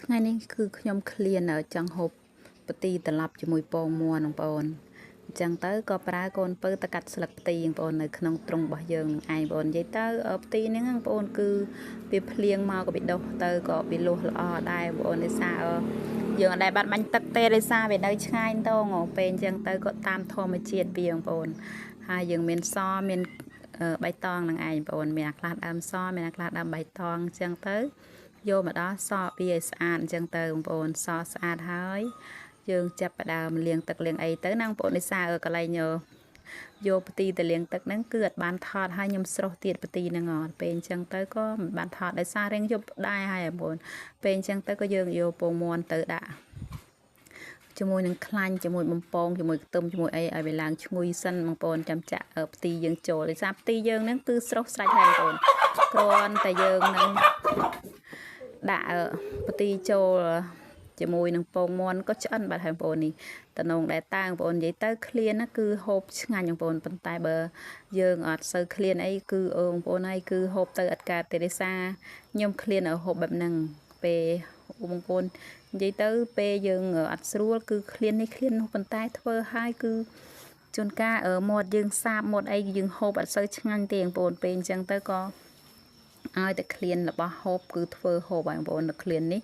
ថ្ងៃនេះគឺខ្ញុំឃ្លានចង់ហូបផ្ទីត្រឡប់ជាមួយពងមួនបងប្អូនអញ្ចឹងទៅក៏ប្រើកូនពៅទៅកាត់ស្លឹកផ្ទីបងប្អូននៅក្នុងទ្រុងរបស់យើងនឹងឯងបងប្អូននិយាយទៅផ្ទីហ្នឹងបងប្អូនគឺវាភ្លៀងមកក៏វាដុះទៅក៏វាលុះល្អដែរបងប្អូនដោយសារយើងអត់ដែលបាត់បាញ់ទឹកទេដោយសារវានៅឆ្ងាយតងពេលអញ្ចឹងទៅក៏តាមធម្មជាតិវាបងប្អូនហើយយើងមានសមានបៃតងនឹងឯងបងប្អូនមានអាខ្លះដើមសមានអាខ្លះដើមបៃតងអញ្ចឹងទៅយកមកដល់សក់វាឲ្យស្អាតអញ្ចឹងទៅបងប្អូនសស្អាតហើយយើងចាប់ផ្ដើមលាងទឹកលាងអីទៅណាបងប្អូននិសាកន្លែងយកផ្ទីទៅលាងទឹកហ្នឹងគឺអត់បានថតហើយខ្ញុំស្រុះទៀតផ្ទីហ្នឹងអត់ពេលអញ្ចឹងទៅក៏មិនបានថតដោយសាររៀងយប់ដែរហើយបងប្អូនពេលអញ្ចឹងទៅក៏យើងយកពងមាន់ទៅដាក់ជាមួយនឹងខ្លាញ់ជាមួយបំពងជាមួយខ្ទឹមជាមួយអីឲ្យវាឡើងឈ្ងុយសិនបងប្អូនចាំចាក់ផ្ទីយើងចូលដោយសារផ្ទីយើងហ្នឹងគឺស្រុះស្រេចហើយបងប្អូនគ្រាន់តែយើងនឹងដាក់ផ្ទីចូលជាមួយនឹងពងមាន់ក៏ឆ្អិនបាត់ហើយបងប្អូននេះតំណងដែលតាបងប្អូននិយាយទៅឃ្លានណាគឺហូបឆ្ងាញ់បងប្អូនប៉ុន្តែបើយើងអត់សូវឃ្លានអីគឺបងប្អូនហើយគឺហូបទៅអត់កើតទេទេសាខ្ញុំឃ្លានហូបបែបហ្នឹងពេលបងប្អូននិយាយទៅពេលយើងអត់ស្រួលគឺឃ្លាននេះឃ្លាននោះប៉ុន្តែធ្វើឲ្យគឺជួនកាលមាត់យើងសាបមាត់អីយើងហូបអត់សូវឆ្ងាញ់ទេបងប្អូនពេលអញ្ចឹងទៅក៏ឲ្យតែឃ្លានរបស់ហូបគឺធ្វើហូបបងប្អូននៅឃ្លាននេះ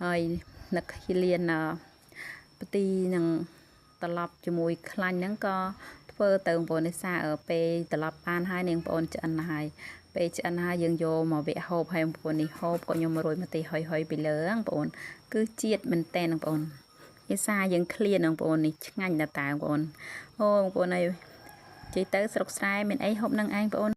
ហើយនឹកឃ្លានផ្ទីនឹងត្រឡប់ជាមួយខ្លាញ់ហ្នឹងក៏ធ្វើទៅបងប្អូននេះសាពេលត្រឡប់បានហើយនាងបងប្អូនឆ្អិនហើយពេលឆ្អិនហើយយើងយកមកវគ្គហូបហើយបងប្អូននេះហូបក៏ខ្ញុំរោយម្ទេសហុយៗពីលើបងប្អូនគឺជាតិមែនតែនបងប្អូនឯសាយើងឃ្លានបងប្អូននេះឆ្ងាញ់ដល់តើបងប្អូនអូបងប្អូនអើយនិយាយទៅស្រុកស្រែមានអីហូបនឹងឯងបងប្អូន